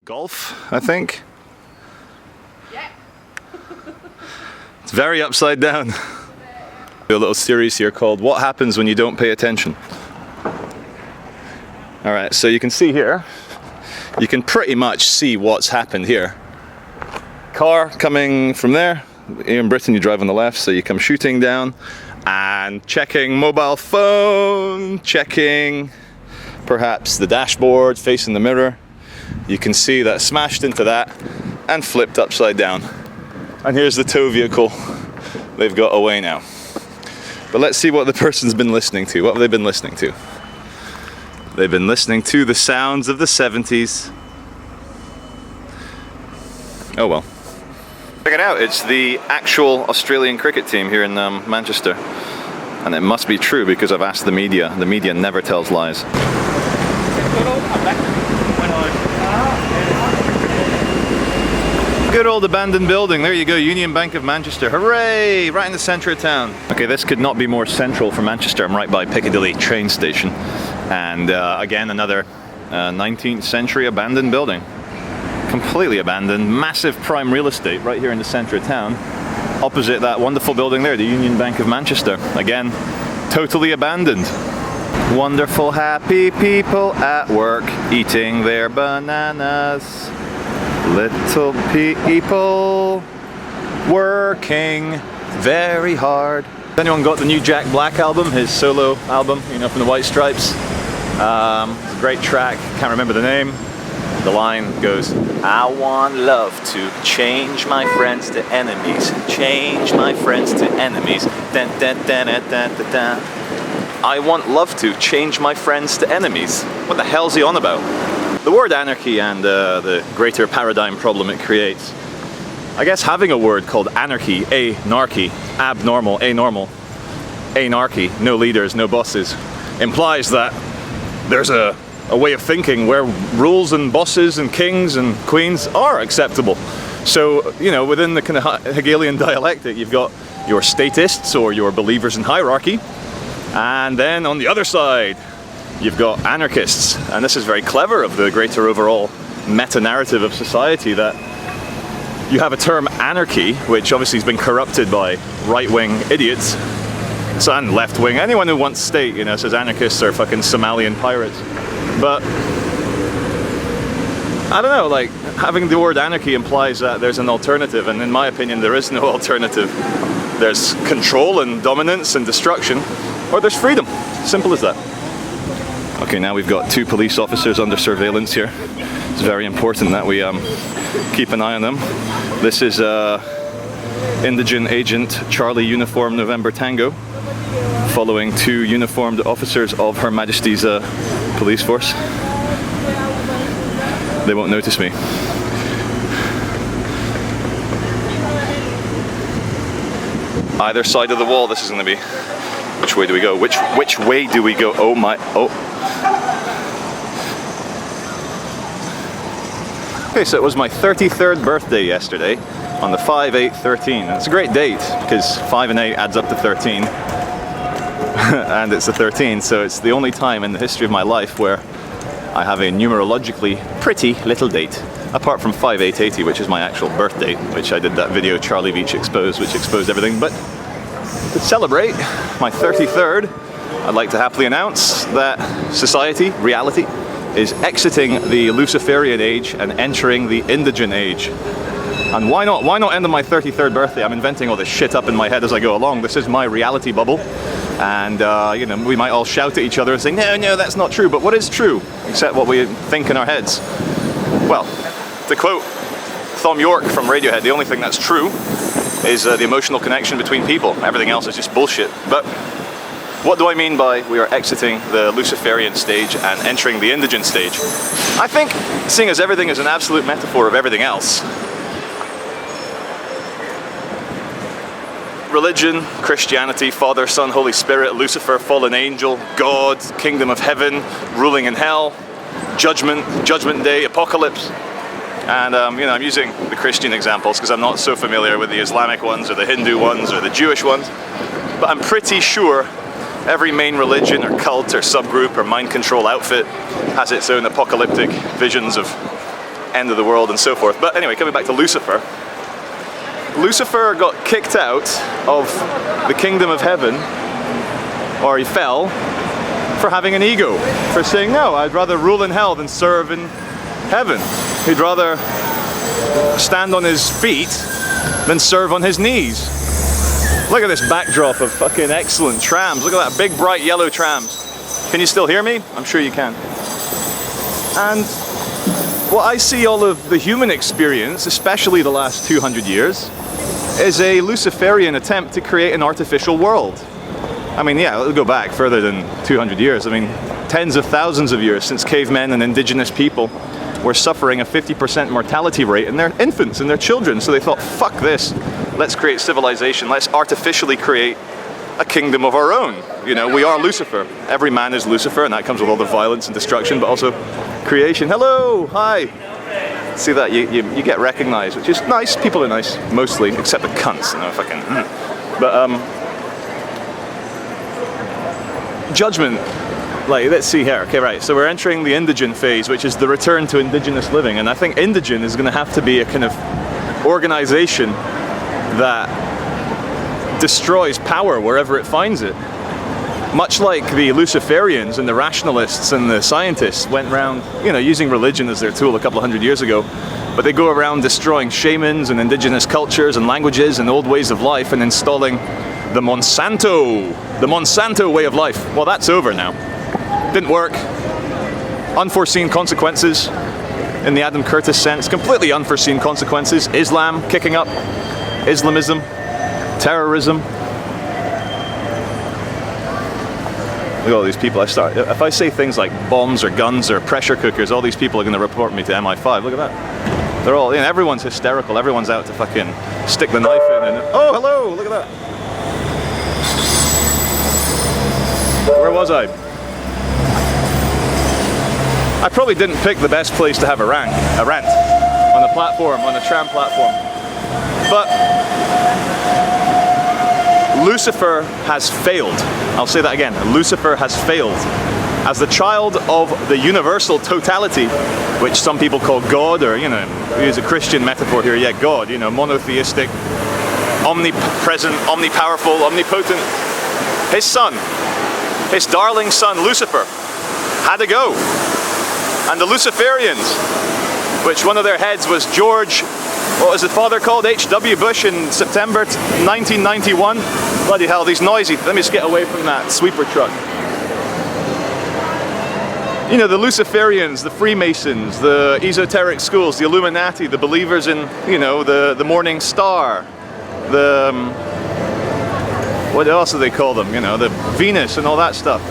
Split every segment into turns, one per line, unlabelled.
Golf, I think.
Yeah.
It's very upside down. A little series here called What Happens When You Don't Pay Attention. Alright, so you can see here, you can pretty much see what's happened here. Car coming from there. Here in Britain you drive on the left, so you come shooting down and checking mobile phone, checking perhaps the dashboard facing the mirror. You can see that smashed into that and flipped upside down. And here's the tow vehicle. They've got away now. But let's see what the person's been listening to. What have they been listening to? They've been listening to the sounds of the 70s. Oh well. Check it out, it's the actual Australian cricket team here in Manchester. And it must be true because I've asked the media. The media never tells lies. Good old abandoned building, there you go, Union Bank of Manchester, hooray! Right in the centre of town. Okay, this could not be more central for Manchester. I'm right by Piccadilly train station. And again, another 19th century abandoned building. Completely abandoned, massive prime real estate right here in the centre of town. Opposite that wonderful building there, the Union Bank of Manchester. Again, totally abandoned. Wonderful, happy people at work, eating their bananas. Little people working very hard. Has anyone got the new Jack Black album, his solo album, you know, from the White Stripes? It's a great track, can't remember the name. The line goes, I want love to change my friends to enemies, change my friends to enemies. Dun, dun, dun, dun, dun, dun, dun. I want love to change my friends to enemies. What the hell's he on about? The word anarchy and the greater paradigm problem it creates. I guess having a word called anarchy, anarchy, abnormal, anormal, anarchy, no leaders, no bosses, implies that there's a way of thinking where rules and bosses and kings and queens are acceptable. So, you know, within the kind of Hegelian dialectic, you've got your statists or your believers in hierarchy, and then on the other side, you've got anarchists. And this is very clever of the greater overall meta-narrative of society, that you have a term anarchy, which obviously has been corrupted by right-wing idiots, and left-wing. Anyone who wants state, you know, says anarchists are fucking Somalian pirates. But I don't know, like, having the word anarchy implies that there's an alternative, and in my opinion there is no alternative. There's control and dominance and destruction, or there's freedom. Simple as that. Okay, now we've got 2 police officers under surveillance here. It's very important that we keep an eye on them. This is Indigene Agent Charlie Uniform November Tango, following 2 uniformed officers of Her Majesty's police force. They won't notice me. Either side of the wall this is going to be. Which way do we go? Which way do we go? Oh my, oh. Okay, so it was my 33rd birthday yesterday on the 5/8/13. It's a great date because 5 and 8 adds up to 13. And it's the 13th, so it's the only time in the history of my life where I have a numerologically pretty little date. Apart from 5/8/80, which is my actual birth date, which I did that video Charlie Veach Exposed, which exposed everything. But to celebrate my 33rd, I'd like to happily announce that society, reality, is exiting the Luciferian age and entering the indigen age. And why not? Why not end on my 33rd birthday? I'm inventing all this shit up in my head as I go along. This is my reality bubble. And, you know, we might all shout at each other and say, no, no, that's not true. But what is true? Except what we think in our heads. Well, to quote Thom Yorke from Radiohead, the only thing that's true is the emotional connection between people. Everything else is just bullshit. But what do I mean by we are exiting the Luciferian stage and entering the indigen stage? I think, seeing as everything is an absolute metaphor of everything else, religion, Christianity, Father, Son, Holy Spirit, Lucifer, fallen angel, God, kingdom of heaven, ruling in hell, judgment day, apocalypse. And you know, I'm using the Christian examples because I'm not so familiar with the Islamic ones or the Hindu ones or the Jewish ones. But I'm pretty sure every main religion or cult or subgroup or mind control outfit has its own apocalyptic visions of end of the world and so forth. But anyway, coming back to Lucifer. Lucifer got kicked out of the kingdom of heaven, or he fell, for having an ego, for saying, no, I'd rather rule in hell than serve in heaven. He'd rather stand on his feet than serve on his knees. Look at this backdrop of fucking excellent trams. Look at that big bright yellow trams. Can you still hear me? I'm sure you can. And what I see all of the human experience, especially the last 200 years, is a Luciferian attempt to create an artificial world. I mean, yeah, it'll go back further than 200 years. I mean, tens of thousands of years since cavemen and indigenous people were suffering a 50% mortality rate in their infants and their children. So they thought, fuck this, let's create civilization, let's artificially create a kingdom of our own. You know, we are Lucifer. Every man is Lucifer, and that comes with all the violence and destruction, but also creation. Hello, hi. See that, you get recognized, which is nice. People are nice, mostly, except the cunts. You know, fucking. But judgment. Like, let's see here. Okay, right. So we're entering the Indigene phase, which is the return to indigenous living, and I think Indigene is going to have to be a kind of organization that destroys power wherever it finds it. Much like the Luciferians and the rationalists and the scientists went around, you know, using religion as their tool a couple of hundred years ago, but they go around destroying shamans and indigenous cultures and languages and old ways of life and installing the Monsanto way of life. Well, that's over now. Didn't work. Unforeseen consequences in the Adam Curtis sense. Completely unforeseen consequences. Islam kicking up. Islamism. Terrorism. Look at all these people. If I say things like bombs or guns or pressure cookers, all these people are going to report me to MI5. Look at that. They're all, you know, everyone's hysterical. Everyone's out to fucking stick the knife in and, oh, hello, look at that. Where was I? I probably didn't pick the best place to have a rant on a platform, on a tram platform. But Lucifer has failed. I'll say that again. Lucifer has failed. As the child of the universal totality, which some people call God, or, you know, use a Christian metaphor here, yeah, God, you know, monotheistic, omnipresent, omnipowerful, omnipotent. His son, his darling son Lucifer, had to go. And the Luciferians, which one of their heads was George, what was his father called? H.W. Bush in September 1991. Bloody hell, these noisy. Let me just get away from that sweeper truck. You know, the Luciferians, the Freemasons, the esoteric schools, the Illuminati, the believers in, you know, the Morning Star, the, what else do they call them? You know, the Venus and all that stuff.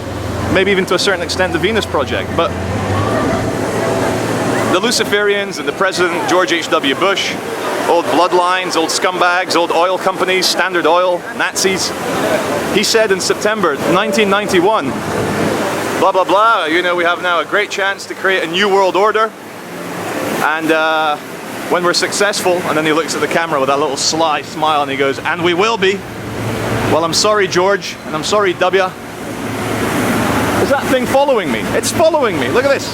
Maybe even to a certain extent the Venus Project. But the Luciferians and the President, George H.W. Bush, old bloodlines, old scumbags, old oil companies, Standard Oil, Nazis. He said in September 1991, blah, blah, blah, you know, we have now a great chance to create a new world order. And when we're successful, and then he looks at the camera with that little sly smile and he goes, and we will be. Well, I'm sorry, George, and I'm sorry, W. Is that thing following me? It's following me. Look at this.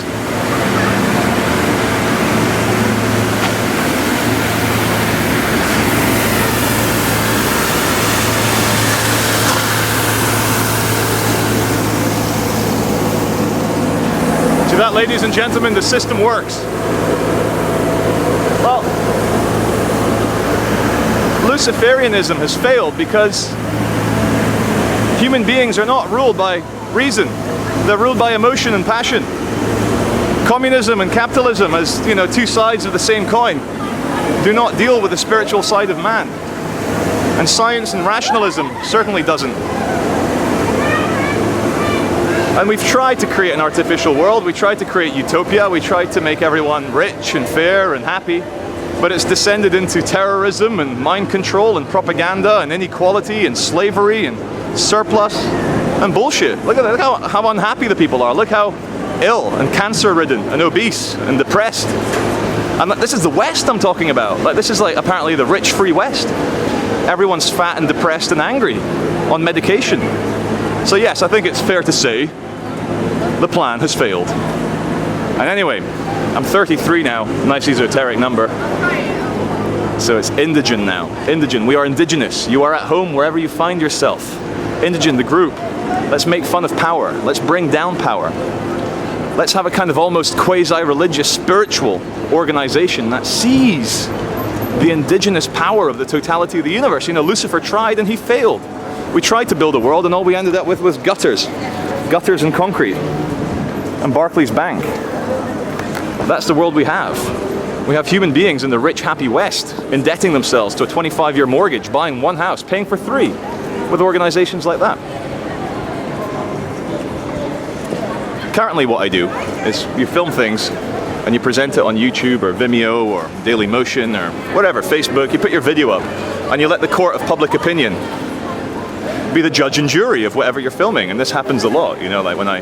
See that, ladies and gentlemen, the system works. Well, Luciferianism has failed because human beings are not ruled by reason. They're ruled by emotion and passion. Communism and capitalism, as, you know, two sides of the same coin, do not deal with the spiritual side of man. And science and rationalism certainly doesn't. And we've tried to create an artificial world, we tried to create utopia, we tried to make everyone rich and fair and happy, but it's descended into terrorism and mind control and propaganda and inequality and slavery and surplus and bullshit. Look at that, look how unhappy the people are, look how ill and cancer-ridden and obese and depressed. And this is the West I'm talking about. Like, this is like apparently the rich free West. Everyone's fat and depressed and angry on medication. So yes, I think it's fair to say the plan has failed. And anyway, I'm 33 now, nice esoteric number. So it's Indigene now. Indigene, we are indigenous. You are at home wherever you find yourself. Indigene, the group. Let's make fun of power. Let's bring down power. Let's have a kind of almost quasi-religious, spiritual organization that sees the indigenous power of the totality of the universe. You know, Lucifer tried and he failed. We tried to build a world and all we ended up with was gutters. Gutters and concrete. And Barclays Bank. That's the world we have. We have human beings in the rich, happy West indebting themselves to a 25-year mortgage, buying one house, paying for 3, with organizations like that. Currently what I do is you film things and you present it on YouTube or Vimeo or Dailymotion or whatever, Facebook. You put your video up and you let the court of public opinion be the judge and jury of whatever you're filming. And this happens a lot, you know, like when I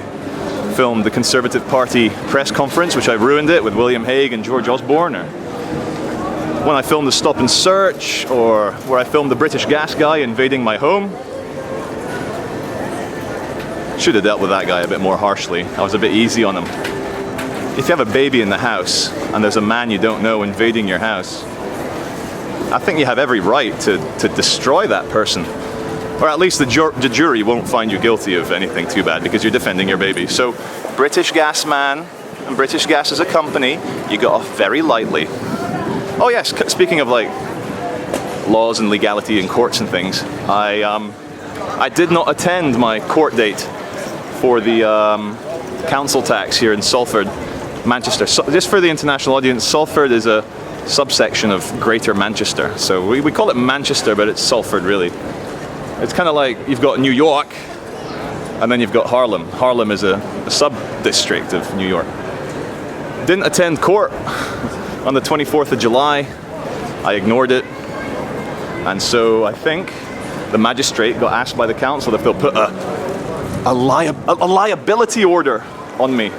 filmed the Conservative Party press conference, which I ruined it with William Hague and George Osborne, or when I filmed the Stop and Search, or where I filmed the British gas guy invading my home. Should have dealt with that guy a bit more harshly. I was a bit easy on him. If you have a baby in the house and there's a man you don't know invading your house, I think you have every right to destroy that person. Or at least the jury won't find you guilty of anything too bad because you're defending your baby. So, British Gas man and British Gas as a company, you got off very lightly. Oh yes, speaking of like laws and legality in courts and things, I did not attend my court date for the council tax here in Salford, Manchester. So, just for the international audience, Salford is a subsection of Greater Manchester. So we call it Manchester, but it's Salford really. It's kind of like you've got New York, and then you've got Harlem. Harlem is a sub-district of New York. Didn't attend court on the 24th of July. I ignored it. And so I think the magistrate got asked by the council if they'll put a liability order on me.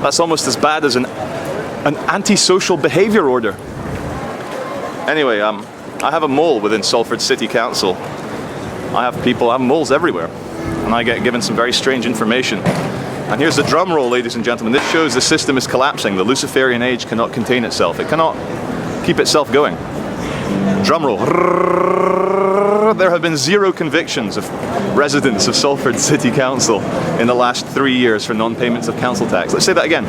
That's almost as bad as an antisocial behavior order. Anyway, I have a mole within Salford City Council. I have moles everywhere. And I get given some very strange information. And here's the drum roll, ladies and gentlemen. This shows the system is collapsing. The Luciferian age cannot contain itself. It cannot keep itself going. Drum roll. There have been 0 convictions of residents of Salford City Council in the last 3 years for non-payments of council tax. Let's say that again.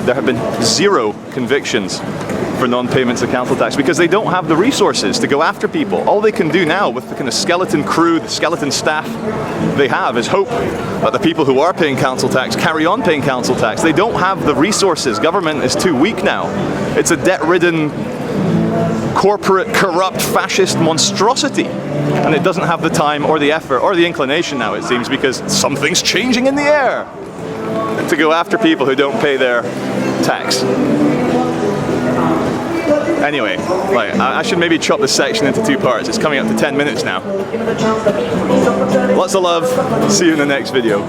There have been 0 convictions for non-payments of council tax because they don't have the resources to go after people. All they can do now with the kind of skeleton crew, the skeleton staff they have is hope that the people who are paying council tax carry on paying council tax. They don't have the resources. Government is too weak now. It's a debt-ridden, corporate, corrupt, fascist monstrosity. And it doesn't have the time or the effort or the inclination now, it seems, because something's changing in the air to go after people who don't pay their tax. Anyway, right, I should maybe chop this section into 2 parts. It's coming up to 10 minutes now. Lots of love. See you in the next video.